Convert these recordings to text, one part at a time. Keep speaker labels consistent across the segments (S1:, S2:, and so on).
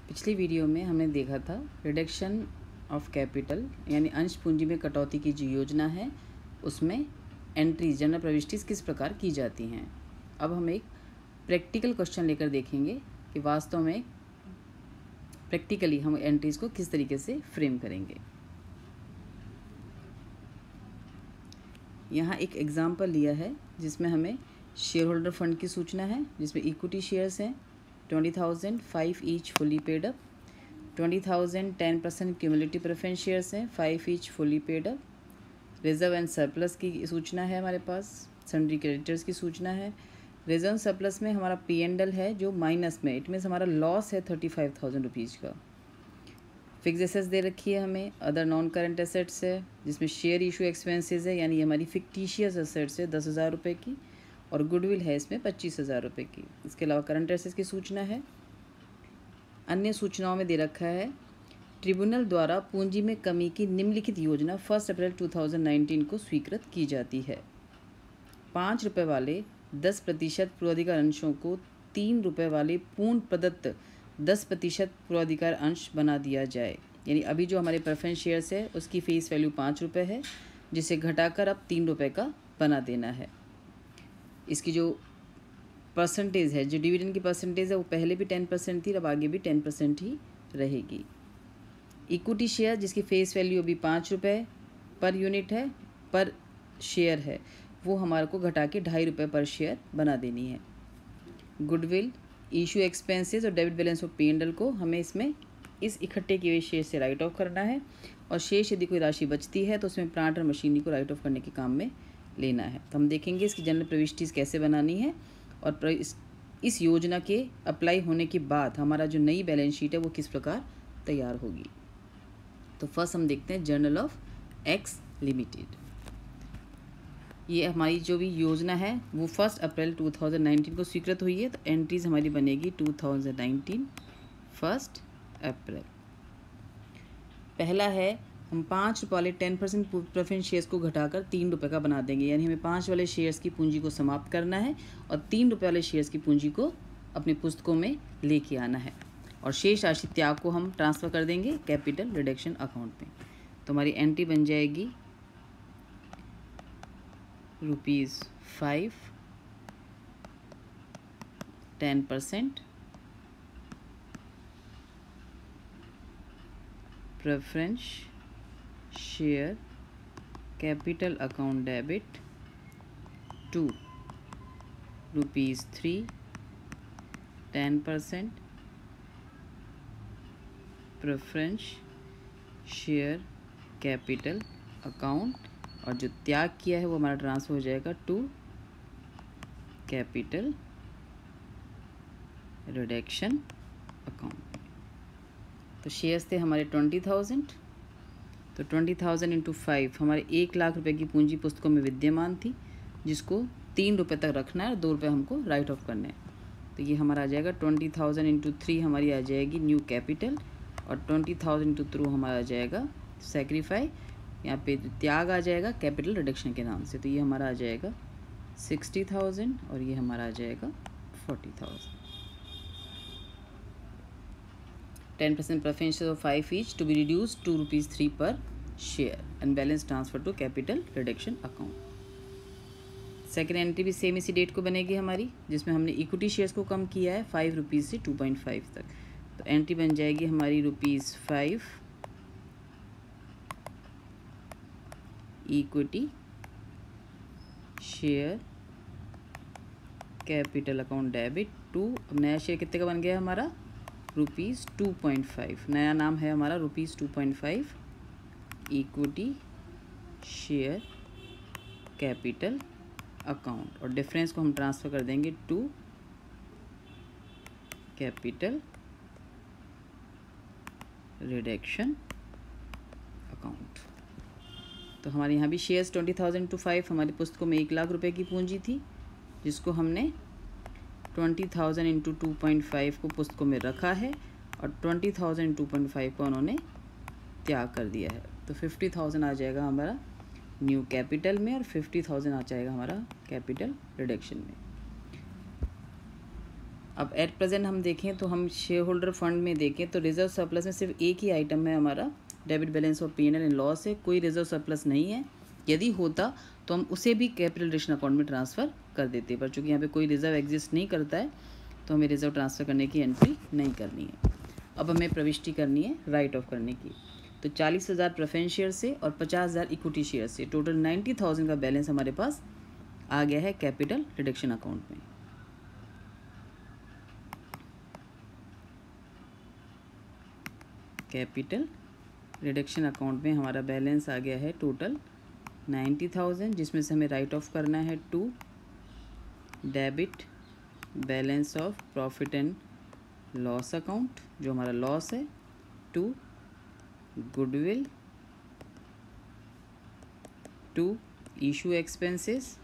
S1: पिछली वीडियो में हमने देखा था रिडक्शन ऑफ कैपिटल यानी अंश पूंजी में कटौती की जो योजना है उसमें एंट्रीज जनरल प्रविष्टिज किस प्रकार की जाती हैं। अब हम एक प्रैक्टिकल क्वेश्चन लेकर देखेंगे कि वास्तव में प्रैक्टिकली हम एंट्रीज को किस तरीके से फ्रेम करेंगे। यहाँ एक एग्जाम्पल लिया है जिसमें हमें शेयर होल्डर फंड की सूचना है, जिसमें इक्विटी शेयर्स हैं 20,000 5 each fully paid up, 20,000 10% cumulative preference shares हैं 5 each fully paid up, reserve and surplus की सूचना है हमारे पास, सन्ड्री क्रेडिटर्स की सूचना है। रिजर्व सरप्लस में हमारा P&L है जो माइनस में, इट मीन्स हमारा लॉस है 35,000 रुपीज़ का। फिक्स एसेट्स दे रखी है हमें, अदर नॉन करंट एसेट्स है जिसमें शेयर इशू एक्सपेंसेस है यानी हमारी फिक्टिशियस एसेट्स है 10,000 रुपये की, और गुडविल है इसमें 25,000 रुपये की। इसके अलावा करंट एसेट्स की सूचना है। अन्य सूचनाओं में दे रखा है ट्रिब्यूनल द्वारा पूंजी में कमी की निम्नलिखित योजना 1 अप्रैल 2019 को स्वीकृत की जाती है। 5 रुपये वाले 10% पूर्वाधिकार अंशों को 3 रुपये वाले पूर्ण प्रदत्त 10% पूर्वाधिकार अंश बना दिया जाए। यानी अभी जो हमारे प्रेफरेंस शेयर्स है उसकी फेस वैल्यू 5 रुपये है, जिसे घटाकर अब 3 रुपये का बना देना है। इसकी जो परसेंटेज है, जो डिविडेंड की परसेंटेज है वो पहले भी 10% थी, अब आगे भी 10% ही रहेगी। इक्विटी शेयर जिसकी फेस वैल्यू अभी 5 रुपये पर यूनिट है, पर शेयर है, वो हमारे को घटा के 2.5 रुपये पर शेयर बना देनी है। गुडविल, इशू एक्सपेंसेस और डेबिट बैलेंस ऑफ P&L को हमें इसमें इस इकट्ठे किए हुए शेयर से राइट ऑफ करना है, और शेष यदि कोई राशि बचती है तो उसमें प्लांट और मशीनरी को राइट ऑफ करने के काम में लेना है। तो हम देखेंगे इसकी जनरल प्रविष्टिज कैसे बनानी है, और इस योजना के अप्लाई होने के बाद हमारा जो नई बैलेंस शीट है वो किस प्रकार तैयार होगी। तो फर्स्ट हम देखते हैं जर्नल ऑफ एक्स लिमिटेड। ये हमारी जो भी योजना है वो 1 अप्रैल 2019 को स्वीकृत हुई है, तो एंट्रीज हमारी बनेगी 2019 1 अप्रैल। पहला है हम 5 रुपये वाले 10% प्रेफरेंस शेयर्स को घटाकर 3 रुपये का बना देंगे, यानी हमें 5 वाले शेयर्स की पूंजी को समाप्त करना है और 3 रुपये वाले शेयर्स की पूंजी को अपनी पुस्तकों में लेके आना है, और शेष राशि त्याग को हम ट्रांसफ़र कर देंगे कैपिटल रिडक्शन अकाउंट में। तो हमारी एंट्री बन जाएगी ₹5 10% preference share capital account debit to ₹3 10% preference share capital account, और जो त्याग किया है वो हमारा ट्रांसफर हो जाएगा टू कैपिटल रिडक्शन अकाउंट। तो शेयर्स थे हमारे 20,000, तो 20,000 इंटू 5 हमारे 1 लाख रुपए की पूंजी पुस्तकों में विद्यमान थी, जिसको 3 रुपये तक रखना है और 2 रुपये हमको राइट ऑफ करने हैं। तो ये हमारा आ जाएगा 20,000 इंटू 3 हमारी आ जाएगी न्यू कैपिटल, और 20,000 इंटू 3 हमारा आ जाएगा सेक्रीफाई, यहाँ पे त्याग आ जाएगा कैपिटल रिडक्शन के नाम से। तो ये हमारा आ जाएगा 60,000 और ये हमारा आ जाएगा 40,000। 10% preference of 5 each to be reduced to ₹3 per share and balance transfer to capital reduction account। Second entry भी सेम इसी डेट को बनेगी हमारी, जिसमें हमने इक्विटी शेयर्स को कम किया है 5 रुपीज़ से 2.5 तक। तो एंट्री बन जाएगी हमारी ₹5 equity share capital account debit to, अब नया शेयर कितने का बन गया हमारा ₹2.5, नया नाम है हमारा ₹2.5 इक्विटी शेयर कैपिटल अकाउंट, और डिफरेंस को हम ट्रांसफ़र कर देंगे टू कैपिटल रिडक्शन अकाउंट। तो हमारे यहाँ भी शेयर्स 20,000 टू 5 हमारी पुस्तकों में 1 लाख रुपए की पूंजी थी, जिसको हमने 20,000 इंटू 2.5 को पुस्तकों में रखा है, और 20,000 इंटू 2.5 को उन्होंने त्याग कर दिया है। तो 50,000 आ जाएगा हमारा न्यू कैपिटल में, और 50,000 आ जाएगा हमारा कैपिटल रिडक्शन में। अब एट प्रेजेंट हम देखें तो हम शेयर होल्डर फंड में देखें तो रिजर्व सरप्लस में सिर्फ एक ही आइटम है हमारा डेबिट बैलेंस और P&L एंड लॉस है, कोई रिजर्व सरप्लस नहीं है। यदि होता तो हम उसे भी कैपिटल रिडक्शन अकाउंट में ट्रांसफ़र कर देते, पर चूँकि यहाँ पे कोई रिजर्व एग्जिस्ट नहीं करता है तो हमें रिजर्व ट्रांसफ़र करने की एंट्री नहीं करनी है। अब हमें प्रविष्टि करनी है राइट ऑफ करने की। तो 40,000 प्रेफरेंस शेयर से और 50,000 इक्विटी शेयर से टोटल 90,000 का बैलेंस हमारे पास आ गया है कैपिटल रिडक्शन अकाउंट में। कैपिटल रिडक्शन अकाउंट में हमारा बैलेंस आ गया है टोटल 90,000, जिसमें से हमें राइट ऑफ करना है to debit balance of profit and loss account जो हमारा लॉस है, to goodwill, to issue expenses,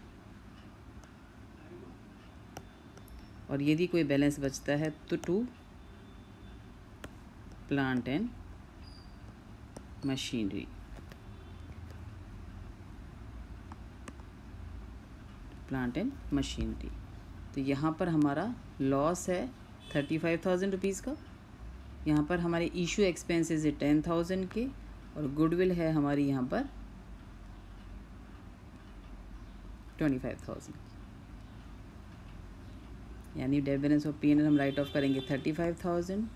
S1: और यदि कोई बैलेंस बचता है तो to plant and machinery. Plant and machinery तो यहाँ पर हमारा लॉस है 35,000 रुपीज़ का, यहाँ पर हमारे इशू एक्सपेंसेस है 10,000 के, और गुडविल है हमारी यहाँ पर 25,000, यानी डेबिट बैलेंस ऑफ P&L हम राइट ऑफ करेंगे 35,000,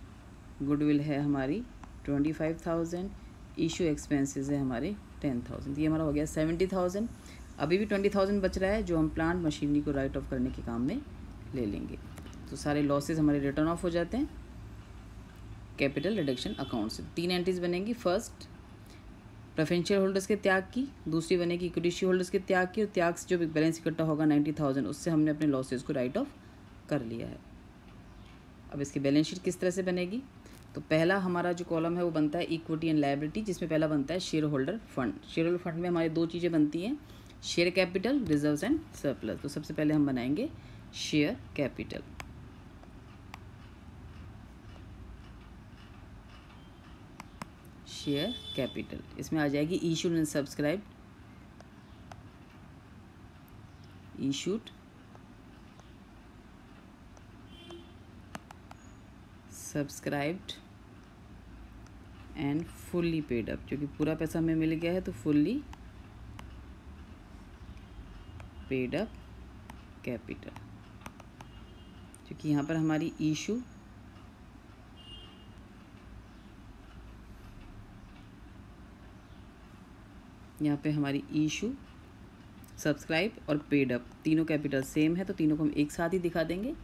S1: गुडविल है हमारी 25,000, इशू एक्सपेंसेस है हमारे 10,000। ये हमारा हो गया 70,000। अभी भी 20,000 बच रहा है जो हम प्लांट मशीनरी को राइट ऑफ करने के काम में ले लेंगे। तो सारे लॉसेस हमारे रिटर्न ऑफ हो जाते हैं कैपिटल रिडक्शन अकाउंट से। 3 एंट्रीज बनेंगी, फर्स्ट प्रेफरेंस शेयर होल्डर्स के त्याग की, दूसरी बनेगी इक्विटी शेयर होल्डर्स के त्याग की, और त्याग से जो भी बैलेंस इकट्ठा होगा 90,000 उससे हमने अपने लॉसेस को राइट ऑफ कर लिया है। अब इसकी बैलेंस शीट किस तरह से बनेगी, तो पहला हमारा जो कॉलम है वो बनता है इक्विटी एंड लायबिलिटी, जिसमें पहला बनता है share holder fund. Share holder fund में हमारी 2 चीज़ें बनती हैं, share capital, reserves and surplus. तो सबसे पहले हम बनाएंगे शेयर कैपिटल। शेयर कैपिटल इसमें आ जाएगी issued and subscribed, issued, subscribed and fully paid up, क्योंकि पूरा पैसा हमें मिल गया है तो फुल्ली पेड अप कैपिटल। क्योंकि यहाँ पर हमारी इशू यहाँ पे हमारी इशू, सब्सक्राइब और पेड अप तीनों कैपिटल सेम है, तो तीनों को हम एक साथ ही दिखा देंगे।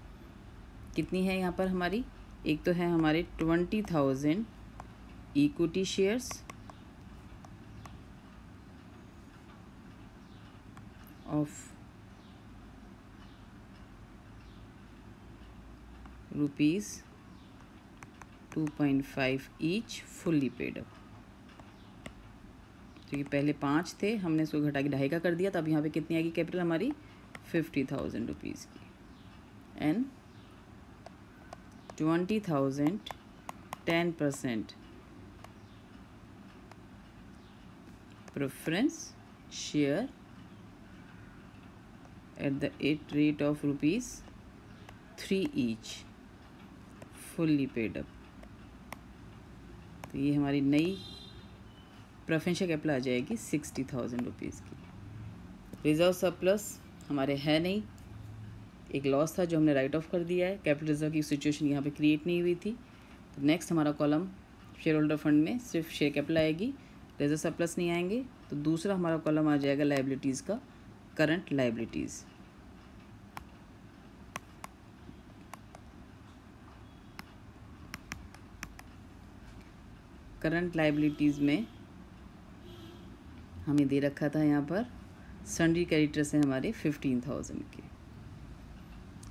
S1: कितनी है यहाँ पर हमारी, एक तो है हमारे 20,000 equity shares of ₹2.5 each fully paid up. क्योंकि पहले 5 थे, हमने इसको घटा के 2.5 का कर दिया, तो अब यहाँ पे कितनी आएगी कैपिटल हमारी 50,000 रुपीज़ की, and 20,000 10% preference share at the rate of ₹3 each fully paid up. तो ये हमारी नई प्रेफरेंस शेयर कैपिटल आ जाएगी 60,000 रुपीज़ की। रिजर्व सरप्लस हमारे है नहीं, एक लॉस था जो हमने राइट ऑफ कर दिया है, कैपिटल रिजर्व की सिचुएशन यहाँ पे क्रिएट नहीं हुई थी। तो नेक्स्ट हमारा कॉलम शेयर होल्डर फंड में सिर्फ शेयर कैपिटल आएगी, रिजर्व सरप्लस नहीं आएंगे। तो दूसरा हमारा कॉलम आ जाएगा लाइबिलिटीज़ का, करंट लाइबिलिटीज़। करंट लाइबिलिटीज़ में हमें दे रखा था यहाँ पर सन्ड्री क्रेडिटर्स हैं हमारे 15,000 के।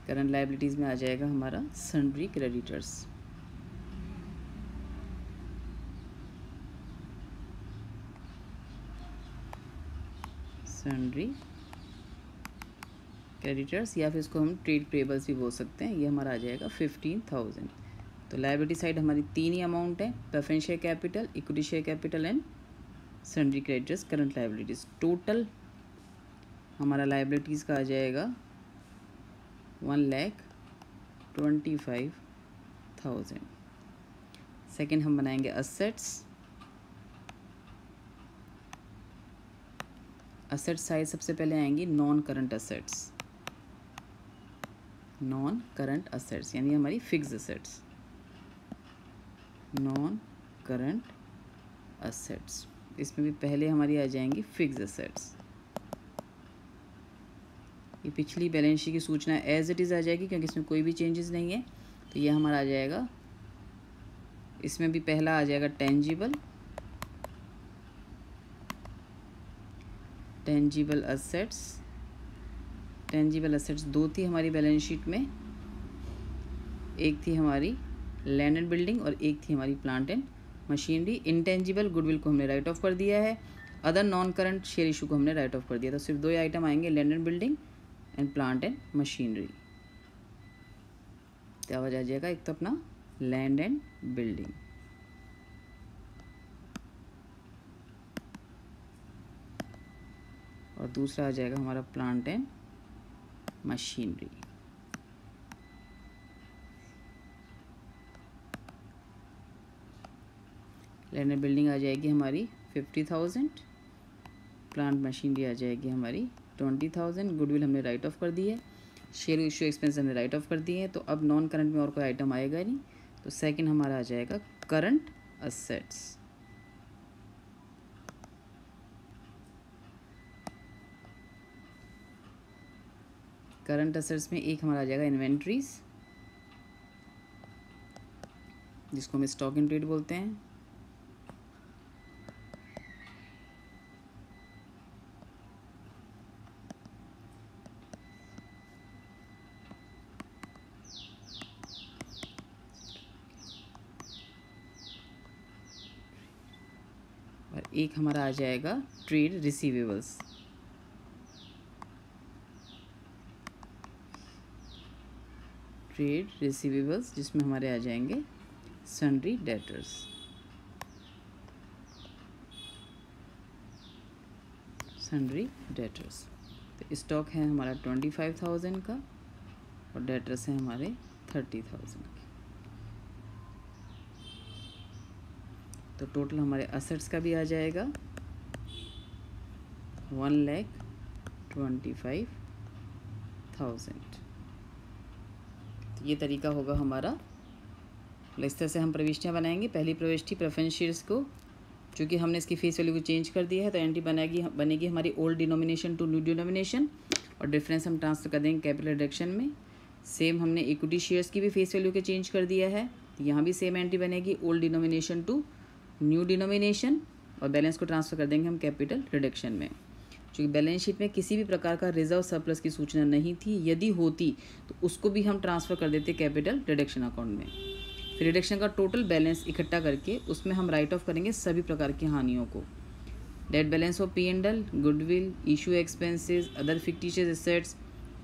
S1: करंट लाइबिलिटीज़ में आ जाएगा हमारा सन्ड्री क्रेडिटर्स। सन्ड्री क्रेडिटर्स या फिर इसको हम ट्रेड पेबल्स भी बोल सकते हैं, ये हमारा आ जाएगा 15,000। तो लाइबिलिटी साइड हमारी 3 ही अमाउंट है, preference share capital, equity share capital and sundry creditors current liabilities. Total हमारा लाइबिलिटीज़ का आ जाएगा 1,50,000 25,000। सेकेंड हम बनाएंगे असेट्स। असेट साइज सबसे पहले आएंगी non current assets. Non current assets यानी हमारी fix assets, non current assets. इसमें भी पहले हमारी आ जाएंगी फिक्स असेट्स। ये पिछली बैलेंस शीट की सूचना एज इट इज़ आ जाएगी क्योंकि इसमें कोई भी चेंजेस नहीं है, तो ये हमारा आ जाएगा। इसमें भी पहला आ जाएगा टेंजिबल असेट्स। टेंजिबल असेट्स दो थी हमारी बैलेंस शीट में, एक थी हमारी लैंड एंड बिल्डिंग और एक थी हमारी plant and machinery. Intangible goodwill को हमने राइट ऑफ कर दिया है, other non current share issue को हमने राइट ऑफ कर दिया। तो सिर्फ दो ही आइटम आएंगे, land and building and plant and machinery. क्या आ जाएगा, एक तो अपना लैंड एंड बिल्डिंग, और दूसरा आ जाएगा हमारा plant and machinery. Land and building आ जाएगी हमारी 50,000, प्लांट मशीनरी आ जाएगी हमारी 20,000। गुडविल हमने राइट ऑफ कर दी है, शेयर इशू एक्सपेंस हमने राइट ऑफ कर दिए हैं। तो अब नॉन करंट में और कोई आइटम आएगा नहीं, तो सेकंड हमारा आ जाएगा करंट असेट्स। करंट असेट्स में एक हमारा आ जाएगा इन्वेंट्रीज, जिसको हम स्टॉक इन ट्रेड बोलते हैं। और एक हमारा आ जाएगा ट्रेड रिसीवेबल्स। ट्रेड रिसीवेबल्स जिसमें हमारे आ जाएंगे सन्ड्री डेटर्स। सन्ड्री डेटर्स तो स्टॉक है हमारा 25,000 का और डेटर्स है हमारे 30,000 के। तो टोटल हमारे असेट्स का भी आ जाएगा 1,25,000। तो ये तरीका होगा हमारा। इस तरह से हम प्रविष्टियाँ बनाएंगे। पहली प्रविष्टि प्रेफरेंस शेयर्स को, चूँकि हमने इसकी फेस वैल्यू को चेंज कर दिया है, तो एंट्री बनेगी हमारी old denomination to new denomination, और डिफरेंस हम ट्रांसफर कर देंगे कैपिटल रिडक्शन में। सेम हमने इक्विटी शेयर्स की भी फेस वैल्यू को चेंज कर दिया है, तो यहाँ भी सेम एंट्री बनेगी old denomination to new denomination, और बैलेंस को ट्रांसफर कर देंगे हम कैपिटल रिडक्शन में। क्योंकि बैलेंस शीट में किसी भी प्रकार का रिजर्व सरप्लस की सूचना नहीं थी, यदि होती तो उसको भी हम ट्रांसफ़र कर देते कैपिटल रिडक्शन अकाउंट में। फिर रिडक्शन का टोटल बैलेंस इकट्ठा करके उसमें हम राइट ऑफ करेंगे सभी प्रकार की हानियों को। डेट balance of P&L, goodwill, issue expenses, other fictitious assets,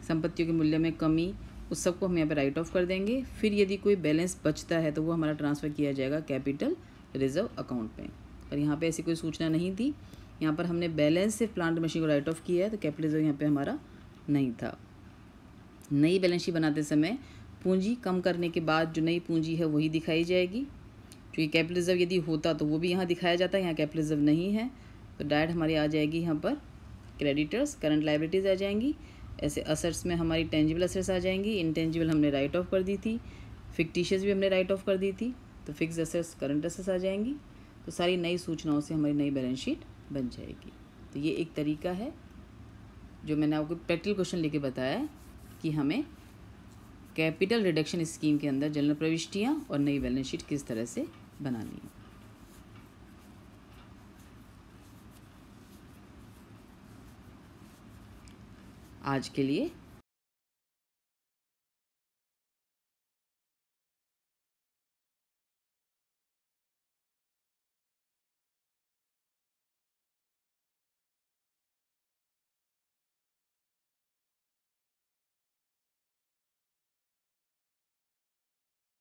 S1: संपत्तियों के मूल्य में कमी, उस सबको हम यहाँ पे राइट ऑफ कर देंगे। फिर यदि कोई बैलेंस बचता है तो वो हमारा ट्रांसफ़र किया जाएगा कैपिटल रिजर्व अकाउंट में। पर यहाँ पे ऐसी कोई सूचना नहीं थी, यहाँ पर हमने बैलेंस से प्लांट मशीन को राइट ऑफ किया है, तो कैपिटल रिजर्व यहाँ पे हमारा नहीं था। नई बैलेंस शीट बनाते समय पूंजी कम करने के बाद जो नई पूंजी है वही दिखाई जाएगी। क्योंकि कैपिटल रिजर्व यदि होता तो वो भी यहाँ दिखाया जाता है, यहाँ कैपिटल रिजर्व नहीं है, तो डायरेक्ट हमारी आ जाएगी यहाँ पर क्रेडिटर्स, करंट लायबिलिटीज़ आ जाएंगी। ऐसे असेट्स में हमारी टेंजिबल असेट्स आ जाएंगी, इंटेंजिबल हमने राइट ऑफ कर दी थी, फिक्टिशियस भी हमने राइट ऑफ कर दी थी, तो फिक्स असेट्स, करंट असेट्स आ जाएंगी। तो सारी नई सूचनाओं से हमारी नई बैलेंस शीट बन जाएगी। तो ये एक तरीका है जो मैंने आपको प्रैक्टिकल क्वेश्चन लेके बताया कि हमें कैपिटल रिडक्शन स्कीम के अंदर जनरल प्रविष्टियाँ और नई बैलेंस शीट किस तरह से बनानी है। आज के लिए